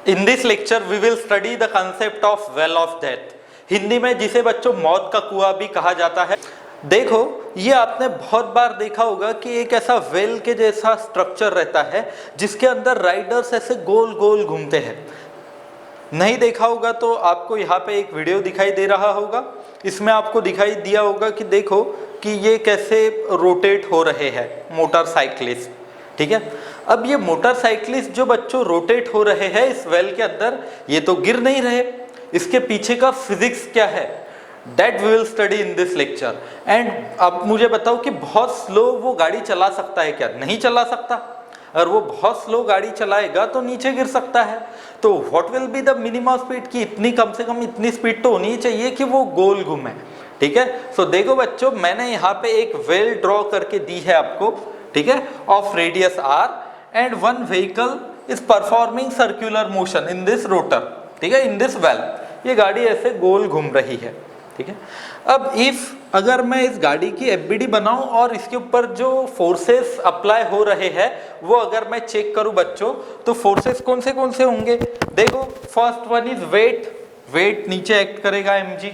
In this lecture we will study the concept of well of death, Hindi में जिसे बच्चों मौत का कुआं भी कहा जाता है। देखो, ये आपने बहुत बार देखा होगा कि एक ऐसा वेल के जैसा स्ट्रक्चर रहता है जिसके अंदर राइडर्स ऐसे गोल गोल घूमते हैं। नहीं देखा होगा तो आपको यहाँ पे एक वीडियो दिखाई दे रहा होगा, इसमें आपको दिखाई दिया होगा कि देखो कि ये कैसे रोटेट हो रहे हैं मोटरसाइकिलिस्ट, ठीक है। अब ये मोटरसाइकिलिस्ट जो बच्चों रोटेट हो रहे हैं इस वेल के अंदर, ये तो गिर नहीं रहे, इसके पीछे का फिजिक्स क्या है, that we will study in this lecture. And अब मुझे बताओ कि बहुत स्लो वो गाड़ी चला सकता है क्या? नहीं चला सकता। अगर वो बहुत स्लो गाड़ी चलाएगा तो नीचे गिर सकता है। तो what will be the minimum speed, की इतनी कम से कम इतनी स्पीड तो होनी चाहिए कि वो गोल घूमे, ठीक है। सो देखो बच्चों, मैंने यहाँ पे एक वेल ड्रॉ करके दी है आपको, ठीक है, of radius r and one vehicle is performing circular motion in this rotor, ठीक है, इन दिस वेल। ये गाड़ी ऐसे गोल घूम रही है, ठीक है। अब इफ अगर मैं इस गाड़ी की एफबीडी बनाऊं और इसके ऊपर जो फोर्सेस अप्लाई हो रहे हैं वो अगर मैं चेक करूं बच्चों, तो फोर्सेस कौन से होंगे? देखो, first one is weight, weight नीचे एक्ट करेगा mg,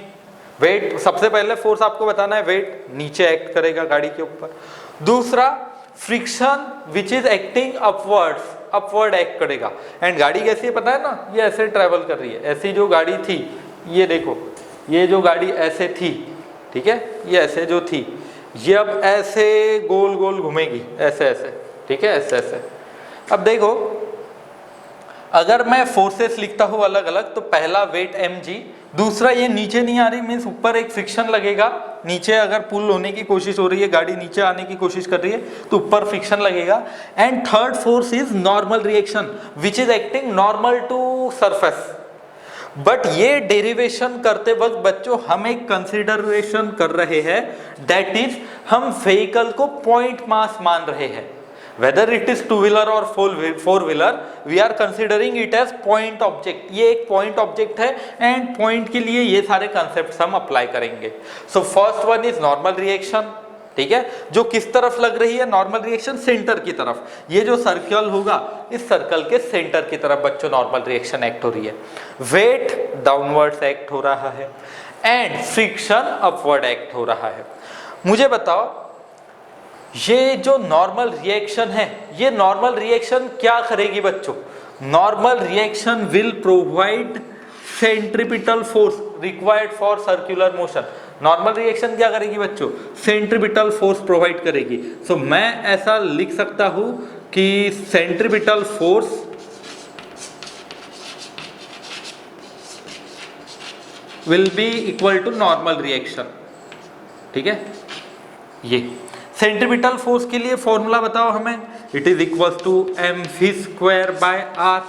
वेट सबसे पहले फोर्स आपको बताना है, वेट नीचे एक्ट करेगा गाड़ी के ऊपर। दूसरा friction which is acting upwards, upward act करेगा। एंड गाड़ी कैसी है पता है ना, ये ऐसे ट्रेवल कर रही है। ऐसी जो गाड़ी थी, ये देखो, ये जो गाड़ी ऐसे थी, ठीक है, ये ऐसे जो थी, ये अब ऐसे गोल गोल घूमेगी, ऐसे ऐसे, ठीक है, ऐसे ऐसे। अब देखो, अगर मैं फोर्सेस लिखता हूँ अलग अलग, तो पहला वेट mg, दूसरा ये नीचे नहीं आ रही, मीन्स ऊपर एक फ्रिक्शन लगेगा, नीचे अगर पुल होने की कोशिश हो रही है, गाड़ी नीचे आने की कोशिश कर रही है तो ऊपर फ्रिक्शन लगेगा। And third force is normal reaction which is acting normal to surface. But ये डेरिवेशन करते वक्त बच्चों हम एक कंसिडरेशन कर रहे हैं, दैट इज हम व्हीकल को पॉइंट मास मान रहे हैं। Whether it is two wheeler और four wheeler, we are considering it as point object. ये एक पॉइंट ऑब्जेक्ट है एंड पॉइंट के लिए ये सारे कंसेप्ट हम अप्लाई करेंगे। So first one is normal reaction, ठीक है, जो किस तरफ लग रही है? नॉर्मल रिएक्शन सेंटर की तरफ। ये जो सर्कल होगा, इस सर्कल के सेंटर की तरफ बच्चों नॉर्मल रिएक्शन एक्ट हो रही है। वेट डाउनवर्ड्स एक्ट हो रहा है एंड फ्रिक्शन अपवर्ड एक्ट हो रहा है। मुझे बताओ, ये जो नॉर्मल रिएक्शन है, ये नॉर्मल रिएक्शन क्या करेगी बच्चों? Normal reaction will provide centripetal force required for circular motion. Normal reaction क्या करेगी बच्चों? सेंट्रीपिटल फोर्स प्रोवाइड करेगी। सो मैं ऐसा लिख सकता हूं कि centripetal force will be equal to normal reaction, ठीक है। ये सेंट्रीपिटल फोर्स के लिए फॉर्मूला बताओ हमें, it is equal to mv² by r,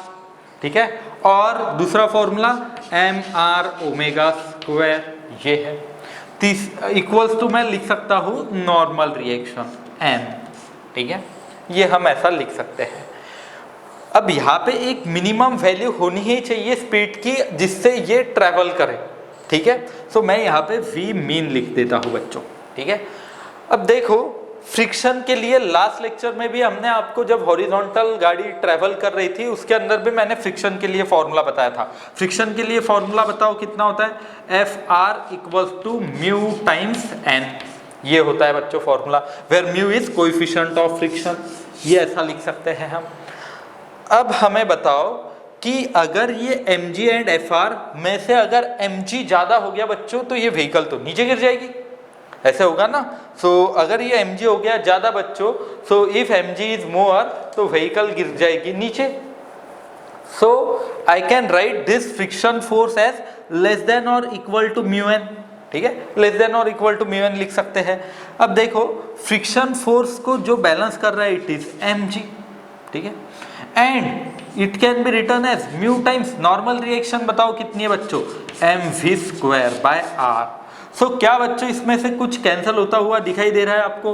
ठीक है। और दूसरा फॉर्मूला mr ओमेगा स्क्वायर, ये है। इक्वल्स टू मैं लिख सकता हूँ नॉर्मल रिएक्शन m, ठीक है, ये हम ऐसा लिख सकते हैं। अब यहाँ पे एक मिनिमम वैल्यू होनी ही चाहिए स्पीड की जिससे ये ट्रैवल करे, ठीक है। सो मैं यहाँ पे v मीन लिख देता हूँ बच्चों, ठीक है। अब देखो, फ्रिक्शन के लिए लास्ट लेक्चर में भी हमने आपको, जब हॉरिजॉन्टल गाड़ी ट्रैवल कर रही थी उसके अंदर भी मैंने फ्रिक्शन के लिए फॉर्मूला बताया था। फ्रिक्शन के लिए फॉर्मूला बताओ कितना होता है? Fr equals to mu times n, ये होता है बच्चों formula, where mu is coefficient of friction. ये ऐसा लिख सकते हैं हम। अब हमें बताओ कि अगर ये mg एंड fr में से अगर mg ज्यादा हो गया बच्चों, तो ये व्हीकल तो नीचे गिर जाएगी, ऐसे होगा ना। सो अगर ये mg हो गया ज्यादा बच्चों, so if mg is more, तो व्हीकल गिर जाएगी नीचे। So I can write this friction force as less than और इक्वल टू म्यू एन, ठीक है, लेस देन और इक्वल टू म्यू एन लिख सकते हैं। अब देखो, फ्रिक्शन फोर्स को जो बैलेंस कर रहा है इट इज mg, ठीक है, and it can be written as mu times normal reaction. बताओ कितनी है बच्चों? mv² by r। सो क्या बच्चों इसमें से कुछ कैंसिल होता हुआ दिखाई दे रहा है आपको?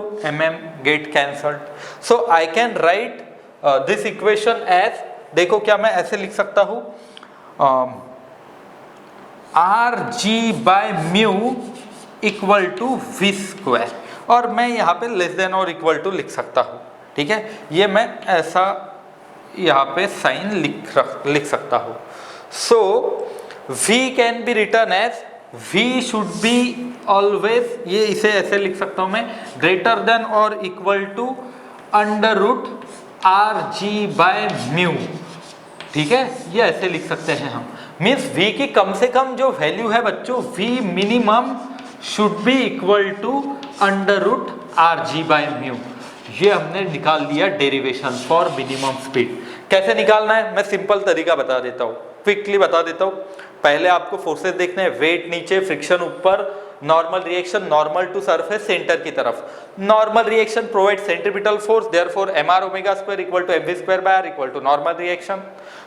Get cancelled. So I can write this equation as, देखो क्या मैं ऐसे लिख सकता हूँ, rg by mu equal to v², और मैं यहाँ पे लेस देन और इक्वल टू लिख सकता हूँ, ठीक है। ये मैं ऐसा यहाँ पे साइन लिख सकता हो। So v can be written as v should be always, ये इसे ऐसे लिख सकता हूं मैं, ग्रेटर देन और equal to under root R G by mu. ठीक है, ये ऐसे लिख सकते हैं हम। मीन्स v की कम से कम जो वैल्यू है बच्चों, v minimum should be equal to under root R G by mu. ये हमने निकाल लिया डेरिवेशन फॉर मिनिमम स्पीड। कैसे निकालना है मैं सिंपल तरीका बता देता हूँ, क्विकली बता देता हूँ। पहले आपको फोर्सेस देखने हैं, वेट नीचे, फ्रिक्शन ऊपर, normal reaction normal to surface center की तरफ। Normal reaction provide centripetal force, therefore mr omega square equal to mv square by r equal to normal reaction.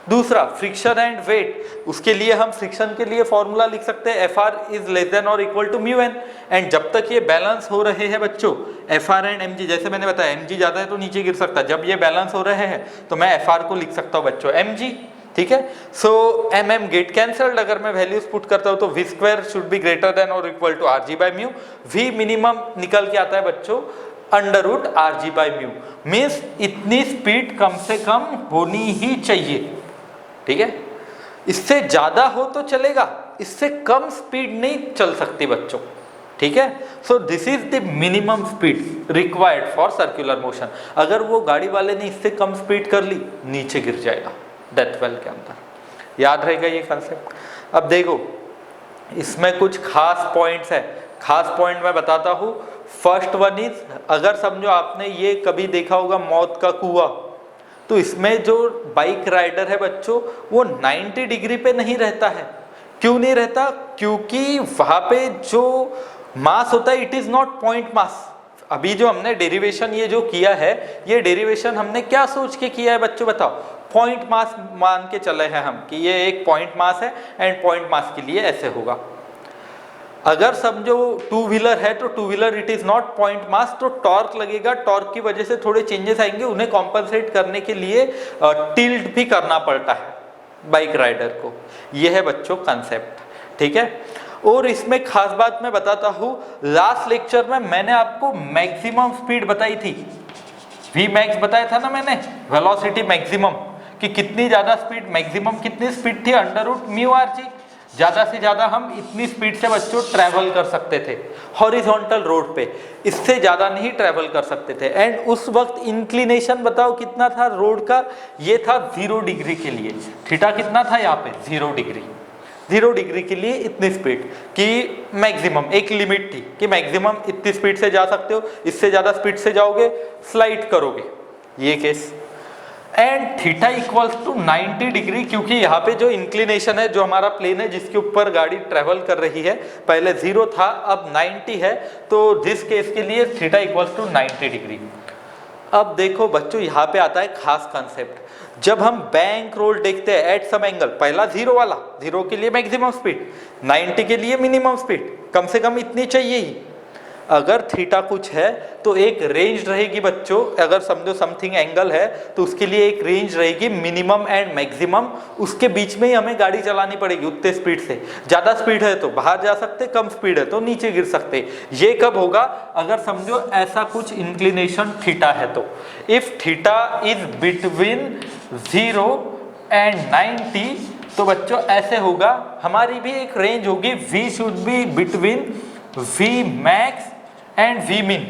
दूसरा फ्रिक्शन एंड वेट, उसके लिए हम फ्रिक्शन के लिए फॉर्मूला लिख सकते हैं fr इज लेस देन और equal to mu n। And जब तक ये बैलेंस हो रहे हैं बच्चों, fr एंड mg, जैसे मैंने बताया mg ज्यादा है तो नीचे गिर सकता है, जब ये बैलेंस हो रहे हैं तो मैं fr को लिख सकता हूँ बच्चों mg। ठीक है, सो mm गेट कैंसल्ड, अगर मैं वैल्यूज पुट करता हूं तो v square should be greater than और equal to r ji by mu. v minimum निकल के आता है बच्चों under root R G by mu. Means इतनी स्पीड कम से कम होनी ही चाहिए। ठीक है, इससे ज्यादा हो तो चलेगा, इससे कम स्पीड नहीं चल सकती बच्चों। ठीक है, so this is the minimum speed required for circular motion. अगर वो गाड़ी वाले ने इससे कम स्पीड कर ली, नीचे गिर जाएगा डेथ वेल के अंदर। याद रहेगा ये कंसेप्ट। अब देखो इसमें कुछ खास पॉइंट्स है, खास पॉइंट मैं बताता हूँ। फर्स्ट वन इज, अगर समझो आपने ये कभी देखा होगा मौत का कुआं, तो इसमें जो बाइक राइडर है बच्चों वो 90 डिग्री पे नहीं रहता है। क्यों नहीं रहता? क्योंकि वहां पे जो मास होता है it is not point mass. अभी जो हमने डेरिवेशन ये जो किया है, ये डेरिवेशन हमने क्या सोच के किया है बच्चों बताओ? पॉइंट मास मान के चले हैं हम कि ये एक पॉइंट मास है एंड पॉइंट मास के लिए ऐसे होगा। अगर समझो टू व्हीलर है तो two wheeler it is not point mass, तो टॉर्क लगेगा, टॉर्क की वजह से थोड़े चेंजेस आएंगे, उन्हें कॉम्पनसेट करने के लिए टिल्ट भी करना पड़ता है बाइक राइडर को। यह है बच्चों कंसेप्ट। ठीक है, और इसमें खास बात मैं बताता हूँ, लास्ट लेक्चर में मैंने आपको मैक्सिमम स्पीड बताई थी, वी मैक्स बताया था ना मैंने, वेलोसिटी मैक्सिमम, कि कितनी ज्यादा स्पीड, मैक्सिमम कितनी स्पीड थी under root mu R G. ज्यादा से ज्यादा हम इतनी स्पीड से बच्चों ट्रैवल कर सकते थे हॉरिजॉन्टल रोड पे, इससे ज्यादा नहीं ट्रैवल कर सकते थे। एंड उस वक्त इंक्लिनेशन बताओ कितना था रोड का? ये था 0 डिग्री के लिए। थीटा कितना था यहाँ पे? 0 डिग्री। 0 डिग्री के लिए इतनी स्पीड कि मैक्सिमम, एक लिमिट थी कि मैक्सिमम इतनी स्पीड से जा सकते हो, इससे ज्यादा स्पीड से जाओगे स्लाइड करोगे, ये case. And theta equals to 90 degree, क्योंकि यहाँ पे जो इंक्लिनेशन है, जो हमारा प्लेन है जिसके ऊपर गाड़ी ट्रेवल कर रही है, पहले 0 था अब 90 है, तो दिस केस के लिए थीटा इक्वल्स टू 90 डिग्री। अब देखो बच्चों यहाँ पे आता है खास कंसेप्ट। जब हम बैंक रोड देखते हैं एट सम एंगल, पहला 0 वाला, 0 के लिए मैक्सिमम स्पीड, 90 के लिए मिनिमम स्पीड, कम से कम इतनी चाहिए ही। अगर थीटा कुछ है तो एक रेंज रहेगी बच्चों, अगर समझो समथिंग एंगल है तो उसके लिए एक रेंज रहेगी मिनिमम एंड मैक्सिमम, उसके बीच में ही हमें गाड़ी चलानी पड़ेगी उतने स्पीड से। ज्यादा स्पीड है तो बाहर जा सकते, कम स्पीड है तो नीचे गिर सकते। ये कब होगा? अगर समझो ऐसा कुछ इंक्लिनेशन थीटा है तो। If theta is between 0 and 90 तो बच्चों ऐसे होगा, हमारी भी एक रेंज होगी, v should be between v max and v मिन।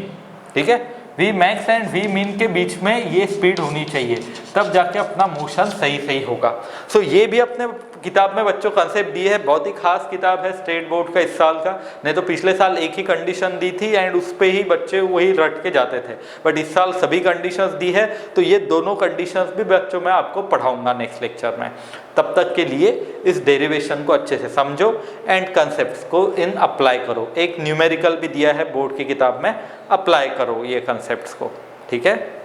ठीक है, v मैक्स एंड v मिन के बीच में ये स्पीड होनी चाहिए, तब जाके अपना मोशन सही होगा। सो ये भी अपने किताब में बच्चों कंसेप्ट दिए है, बहुत ही खास किताब है स्टेट बोर्ड का इस साल का। नहीं तो पिछले साल एक ही कंडीशन दी थी एंड उस पे ही बच्चे वही रट के जाते थे, बट इस साल सभी कंडीशंस दी है, तो ये दोनों कंडीशंस भी बच्चों मैं आपको पढ़ाऊंगा नेक्स्ट लेक्चर में। तब तक के लिए इस डेरिवेशन को अच्छे से समझो एंड कंसेप्ट्स को इन अप्लाई करो। एक न्यूमेरिकल भी दिया है बोर्ड की किताब में, अप्लाई करो ये कंसेप्ट्स को। ठीक है।